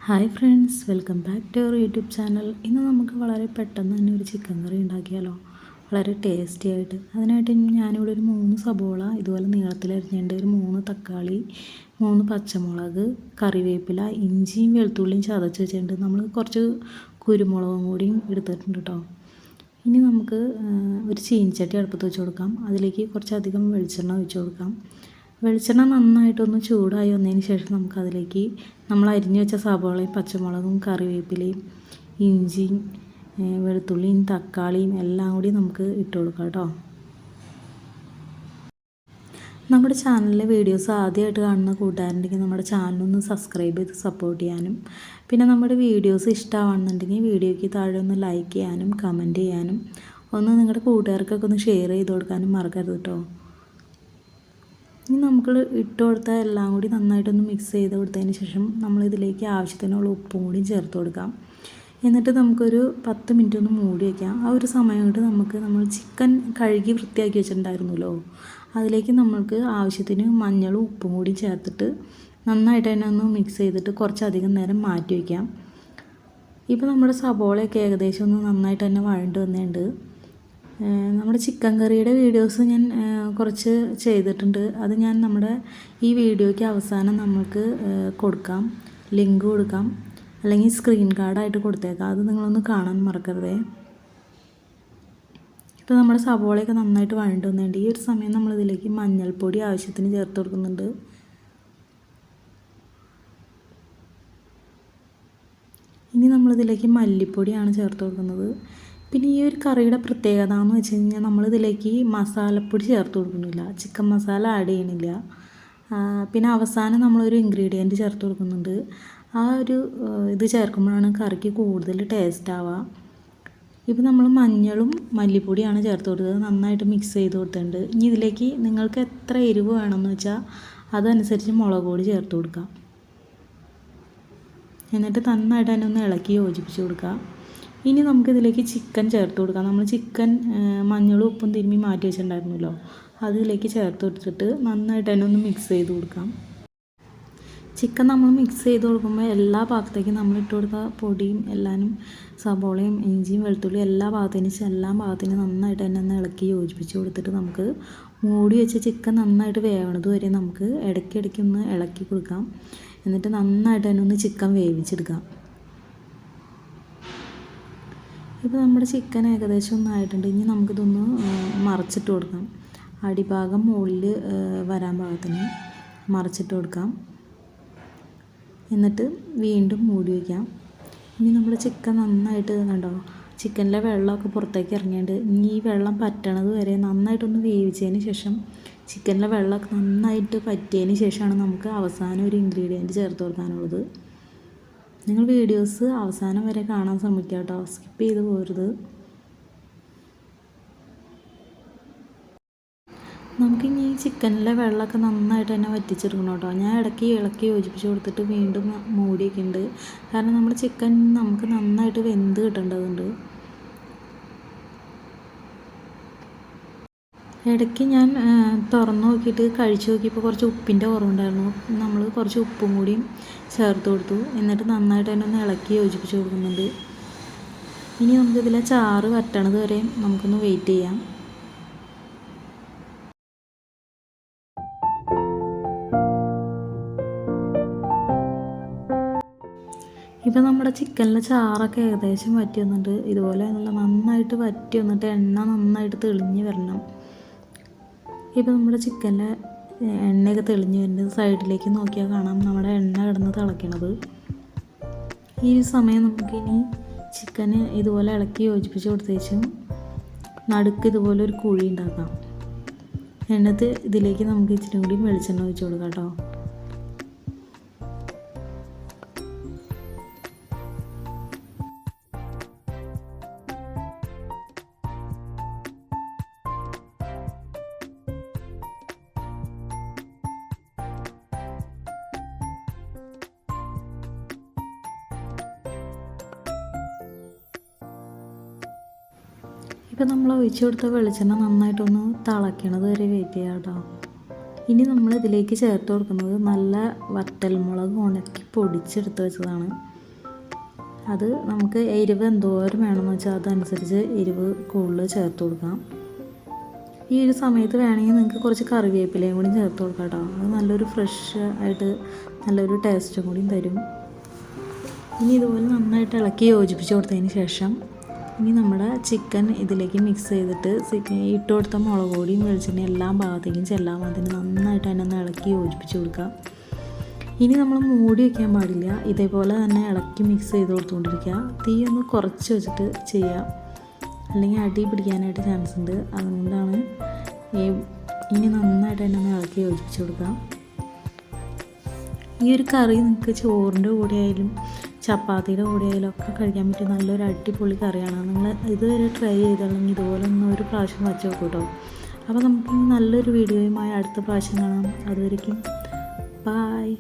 Hi friends, welcome back to our YouTube channel. ഇന്ന് നമുക്ക് വളരെ പെട്ടെന്ന് തന്നെ ഒരു ചിക്കൻ കറി ഉണ്ടാക്കിയാലോ, വളരെ ടേസ്റ്റി ആയിട്ട്. അതിനായിട്ട് ഞാനിവിടെ ഒരു 3 സബോള ഇതുപോലെ നീളത്തിലരിഞ്ഞിട്ടുണ്ട്, ഒരു 3 തക്കാളി, 3 പച്ചമുളക്, കറിവേപ്പില, ഇഞ്ചിയും വെളുത്തുള്ളിയും ചതച്ച് വെച്ചിട്ടുണ്ട്. നമ്മൾ കുറച്ച് കുരുമുളകും കൂടിയും എടുത്തിട്ടുണ്ട് കേട്ടോ. ഇനി നമുക്ക് ഒരു ചീനിച്ചട്ടി അടുപ്പത്ത് വെച്ച് കൊടുക്കാം. അതിലേക്ക് കുറച്ചധികം വെളിച്ചെണ്ണ ഒഴിച്ച് കൊടുക്കാം. വെളിച്ചെണ്ണ നന്നായിട്ടൊന്ന് ചൂടായി വന്നതിന് ശേഷം നമുക്കതിലേക്ക് നമ്മൾ അരിഞ്ഞു വെച്ച സവാളയും പച്ചമുളകും കറിവേപ്പിലയും ഇഞ്ചിയും വെളുത്തുള്ളിയും തക്കാളിയും എല്ലാം കൂടി നമുക്ക് ഇട്ട് കൊടുക്കാം കേട്ടോ. നമ്മുടെ ചാനലിലെ വീഡിയോസ് ആദ്യമായിട്ട് കാണുന്ന കൂട്ടുകാരുണ്ടെങ്കിൽ നമ്മുടെ ചാനലൊന്ന് സബ്സ്ക്രൈബ് ചെയ്ത് സപ്പോർട്ട് ചെയ്യാനും, പിന്നെ നമ്മുടെ വീഡിയോസ് ഇഷ്ടമാണെന്നുണ്ടെങ്കിൽ വീഡിയോയ്ക്ക് താഴെ ഒന്ന് ലൈക്ക് ചെയ്യാനും കമൻറ്റ് ചെയ്യാനും, ഒന്ന് നിങ്ങളുടെ കൂട്ടുകാർക്കൊക്കെ ഒന്ന് ഷെയർ ചെയ്ത് കൊടുക്കാനും മറക്കരുത് കേട്ടോ. ഇനി നമുക്ക് ഇട്ട് കൊടുത്താൽ എല്ലാം കൂടി നന്നായിട്ടൊന്ന് മിക്സ് ചെയ്ത് കൊടുത്തതിന് ശേഷം നമ്മളിതിലേക്ക് ആവശ്യത്തിനുള്ള ഉപ്പും കൂടി ചേർത്ത് കൊടുക്കാം. എന്നിട്ട് നമുക്കൊരു 10 മിനിറ്റ് ഒന്ന് മൂടി വയ്ക്കാം. ആ ഒരു സമയം കൊണ്ട് നമ്മൾ ചിക്കൻ കഴുകി വൃത്തിയാക്കി വെച്ചിട്ടുണ്ടായിരുന്നല്ലോ, അതിലേക്ക് നമ്മൾക്ക് ആവശ്യത്തിന് മഞ്ഞളും ഉപ്പും കൂടി ചേർത്തിട്ട് നന്നായിട്ട് തന്നെ ഒന്ന് മിക്സ് ചെയ്തിട്ട് കുറച്ചധികം നേരം മാറ്റി വയ്ക്കാം. ഇപ്പോൾ നമ്മുടെ സബോളയൊക്കെ ഏകദേശം ഒന്ന് നന്നായിട്ട് തന്നെ വഴണ്ട് വന്നിട്ടുണ്ട്. നമ്മുടെ ചിക്കൻ കറിയുടെ വീഡിയോസ് ഞാൻ കുറച്ച് ചെയ്തിട്ടുണ്ട്. അത് ഞാൻ നമ്മുടെ ഈ വീഡിയോയ്ക്ക് അവസാനം നമുക്ക് കൊടുക്കാം, ലിങ്ക് കൊടുക്കാം, അല്ലെങ്കിൽ സ്ക്രീൻ കാർഡായിട്ട് കൊടുത്തേക്കാം. അത് നിങ്ങളൊന്ന് കാണാൻ മറക്കരുതേ. ഇപ്പോൾ നമ്മുടെ സബോളയൊക്കെ നന്നായിട്ട് വഴണ്ട് വന്നിട്ടുണ്ട്. ഈ ഒരു സമയം നമ്മളിതിലേക്ക് മഞ്ഞൾപ്പൊടി ആവശ്യത്തിന് ചേർത്ത് കൊടുക്കുന്നുണ്ട്. ഇനി നമ്മളിതിലേക്ക് മല്ലിപ്പൊടിയാണ് ചേർത്ത് കൊടുക്കുന്നത്. പിന്നെ ഈ ഒരു കറിയുടെ പ്രത്യേകത എന്ന് വെച്ച് കഴിഞ്ഞാൽ നമ്മളിതിലേക്ക് മസാലപ്പൊടി ചേർത്ത് കൊടുക്കുന്നില്ല, ചിക്കൻ മസാല ആഡ് ചെയ്യണില്ല. പിന്നെ അവസാനം നമ്മളൊരു ഇൻഗ്രീഡിയൻറ്റ് ചേർത്ത് കൊടുക്കുന്നുണ്ട്. ആ ഒരു ഇത് ചേർക്കുമ്പോഴാണ് കറിക്ക് കൂടുതൽ ടേസ്റ്റ് ആവുക. ഇപ്പോൾ നമ്മൾ മഞ്ഞളും മല്ലിപ്പൊടിയാണ് ചേർത്ത് കൊടുത്തത്, നന്നായിട്ട് മിക്സ് ചെയ്ത് കൊടുത്തിട്ടുണ്ട്. ഇനി ഇതിലേക്ക് നിങ്ങൾക്ക് എത്ര എരിവ് വേണമെന്ന് വെച്ചാൽ അതനുസരിച്ച് മുളക് പൊടി ചേർത്ത് കൊടുക്കാം. എന്നിട്ട് നന്നായിട്ട് തന്നെ ഒന്ന് ഇളക്കി യോജിപ്പിച്ച് കൊടുക്കുക. ഇനി നമുക്കിതിലേക്ക് ചിക്കൻ ചേർത്ത് കൊടുക്കാം. നമ്മൾ ചിക്കൻ മഞ്ഞളും ഉപ്പും തിരുമ്മി മാറ്റി വെച്ചിട്ടുണ്ടായിരുന്നല്ലോ, അതിലേക്ക് ചേർത്ത് കൊടുത്തിട്ട് നന്നായിട്ട് തന്നെ ഒന്ന് മിക്സ് ചെയ്ത് കൊടുക്കാം. ചിക്കൻ നമ്മൾ മിക്സ് ചെയ്ത് കൊടുക്കുമ്പോൾ എല്ലാ ഭാഗത്തേക്കും നമ്മൾ ഇട്ട് കൊടുത്ത പൊടിയും എല്ലാനും സബോളയും ഇഞ്ചിയും വെളുത്തുള്ളിയും എല്ലാ ഭാഗത്തിനും നന്നായിട്ട് തന്നെ ഒന്ന് ഇളക്കി യോജിപ്പിച്ച് കൊടുത്തിട്ട് നമുക്ക് മൂടി വെച്ച് ചിക്കൻ നന്നായിട്ട് വേവണത് വരെ നമുക്ക് ഇടയ്ക്കിടയ്ക്ക് ഒന്ന് ഇളക്കി കൊടുക്കാം. എന്നിട്ട് നന്നായിട്ട് തന്നെ ഒന്ന് ചിക്കൻ വേവിച്ചെടുക്കാം. ഇപ്പോൾ നമ്മുടെ ചിക്കൻ ഏകദേശം ഒന്നായിട്ടുണ്ട്. ഇനി നമുക്കിതൊന്ന് മറച്ചിട്ട് കൊടുക്കാം. അടിഭാഗം മുകളിൽ വരാൻ പാകത്തിന് മറച്ചിട്ട് കൊടുക്കാം. എന്നിട്ട് വീണ്ടും മൂടി വയ്ക്കാം. ഇനി നമ്മുടെ ചിക്കൻ നന്നായിട്ട് കണ്ടോ, ചിക്കനിലെ വെള്ളമൊക്കെ പുറത്തേക്ക് ഇറങ്ങിയിട്ട് ഇനി ഈ വെള്ളം പറ്റണത് വരെ നന്നായിട്ടൊന്ന് വേവിച്ചതിന് ശേഷം ചിക്കനിലെ വെള്ളമൊക്കെ നന്നായിട്ട് പറ്റിയതിന് ശേഷമാണ് നമുക്ക് അവസാനം ഒരു ഇൻഗ്രീഡിയൻറ്റ് ചേർത്ത് കൊടുക്കാനുള്ളത്. നിങ്ങൾ വീഡിയോസ് അവസാനം വരെ കാണാൻ ശ്രമിക്കുക കേട്ടോ, സ്കിപ്പ് ചെയ്ത് പോരുത്. നമുക്കിനി ഈ ചിക്കനിലെ വെള്ളമൊക്കെ നന്നായിട്ട് തന്നെ വറ്റിച്ചെടുക്കണം കേട്ടോ. ഞാൻ ഇടയ്ക്ക് ഇളക്കി യോജിപ്പിച്ച് കൊടുത്തിട്ട് വീണ്ടും മൂടിയൊക്കെ ഉണ്ട്, കാരണം നമ്മുടെ ചിക്കൻ നമുക്ക് നന്നായിട്ട് വെന്ത് കിട്ടേണ്ടതുണ്ട്. ഇടയ്ക്ക് ഞാൻ തുറന്ന് നോക്കിയിട്ട് കഴിച്ച് നോക്കിയപ്പോൾ കുറച്ച് ഉപ്പിൻ്റെ കുറവുണ്ടായിരുന്നു. നമ്മൾ കുറച്ച് ഉപ്പും കൂടിയും ചേർത്ത് കൊടുത്തു. എന്നിട്ട് നന്നായിട്ട് തന്നെ ഒന്ന് ഇളക്കി യോജിപ്പിച്ച് കൊടുക്കുന്നുണ്ട്. ഇനി നമുക്കിതിലെ ചാറ് വറ്റണത് വരെ നമുക്കൊന്ന് വെയിറ്റ് ചെയ്യാം. ഇപ്പം നമ്മുടെ ചിക്കനിലെ ചാറൊക്കെ ഏകദേശം വറ്റി വന്നിട്ട് ഇതുപോലെ നന്നായിട്ട് വറ്റി വന്നിട്ട് എണ്ണ നന്നായിട്ട് തെളിഞ്ഞ് വരണം. ഇപ്പോൾ നമ്മുടെ ചിക്കനിലെ എണ്ണയൊക്കെ തെളിഞ്ഞ് വരുന്നത് സൈഡിലേക്ക് നോക്കിയാൽ കാണാം നമ്മുടെ എണ്ണ കിടന്ന് തിളയ്ക്കണത്. ഈ സമയം നമുക്കിനി ചിക്കന് ഇതുപോലെ ഇളക്കി യോജിപ്പിച്ച് കൊടുത്തേച്ചും നടുക്ക് ഇതുപോലെ ഒരു കുഴി ഉണ്ടാക്കാം. എന്നിട്ട് ഇതിലേക്ക് നമുക്ക് ഇച്ചിരി കൂടി വെളിച്ചെണ്ണ ഒഴിച്ച് കൊടുക്കാം കേട്ടോ. ഇപ്പോൾ നമ്മൾ ഒഴിച്ച് കൊടുത്ത വെളിച്ചെണ്ണ നന്നായിട്ടൊന്ന് തിളയ്ക്കണത് വരെ വെയിറ്റ് ചെയ്യാം കേട്ടോ. ഇനി നമ്മൾ ഇതിലേക്ക് ചേർത്ത് കൊടുക്കുന്നത് നല്ല വറ്റൽമുളക് പൊടിച്ചെടുത്ത് വെച്ചതാണ്. അത് നമുക്ക് എരിവ് എന്തോരം വേണമെന്ന് വെച്ചാൽ അതനുസരിച്ച് എരിവ് കൂടുതൽ ചേർത്ത് കൊടുക്കാം. ഈ ഒരു സമയത്ത് വേണമെങ്കിൽ നിങ്ങൾക്ക് കുറച്ച് കറിവേപ്പിലയും കൂടി ചേർത്ത് കൊടുക്കാം കേട്ടോ. അത് നല്ലൊരു ഫ്രഷ് ആയിട്ട് നല്ലൊരു ടേസ്റ്റും കൂടിയും തരും. ഇനി ഇതുപോലെ നന്നായിട്ട് ഇളക്കി യോജിപ്പിച്ച് കൊടുത്തതിന് ശേഷം ഇനി നമ്മുടെ ചിക്കൻ ഇതിലേക്ക് മിക്സ് ചെയ്തിട്ട് ഇട്ട് കൊടുത്ത മുളക് പൊടിയും വെളിച്ചെണ്ണയും എല്ലാം ഭാഗത്തേക്കും ചെല്ലാൻ അതിന് നന്നായിട്ട് തന്നെ ഒന്ന് ഇളക്കി യോജിപ്പിച്ച് കൊടുക്കുക. ഇനി നമ്മൾ മൂടി വയ്ക്കാൻ പാടില്ല. ഇതേപോലെ തന്നെ ഇളക്കി മിക്സ് ചെയ്ത് കൊടുത്തുകൊണ്ടിരിക്കുക. തീ ഒന്ന് കുറച്ച് വെച്ചിട്ട് ചെയ്യുക, അല്ലെങ്കിൽ അടി പിടിക്കാനായിട്ട് ചാൻസ് ഉണ്ട്. അതുകൊണ്ടാണ് ഇനി നന്നായിട്ട് തന്നെ ഒന്ന് ഇളക്കി യോജിപ്പിച്ച് കൊടുക്കുക. ഈ ഒരു കറി നിങ്ങൾക്ക് ചോറിൻ്റെ കൂടെ ആയാലും ചപ്പാത്തിയുടെ കൂടെ ആയാലും ഒക്കെ കഴിക്കാൻ പറ്റിയ നല്ലൊരു അടിപൊളി കറിയാണ്. നിങ്ങൾ ഇതുവരെ ട്രൈ ചെയ്താണെങ്കിൽ ഇതുപോലെ ഒന്ന് ഒരു പ്രാവശ്യം വച്ച് നോക്കൂ കേട്ടോ. അപ്പോൾ നമുക്ക് നല്ലൊരു വീഡിയോയുമായി അടുത്ത പ്രാവശ്യം കാണാം. അതുവരേക്കും ബായ്.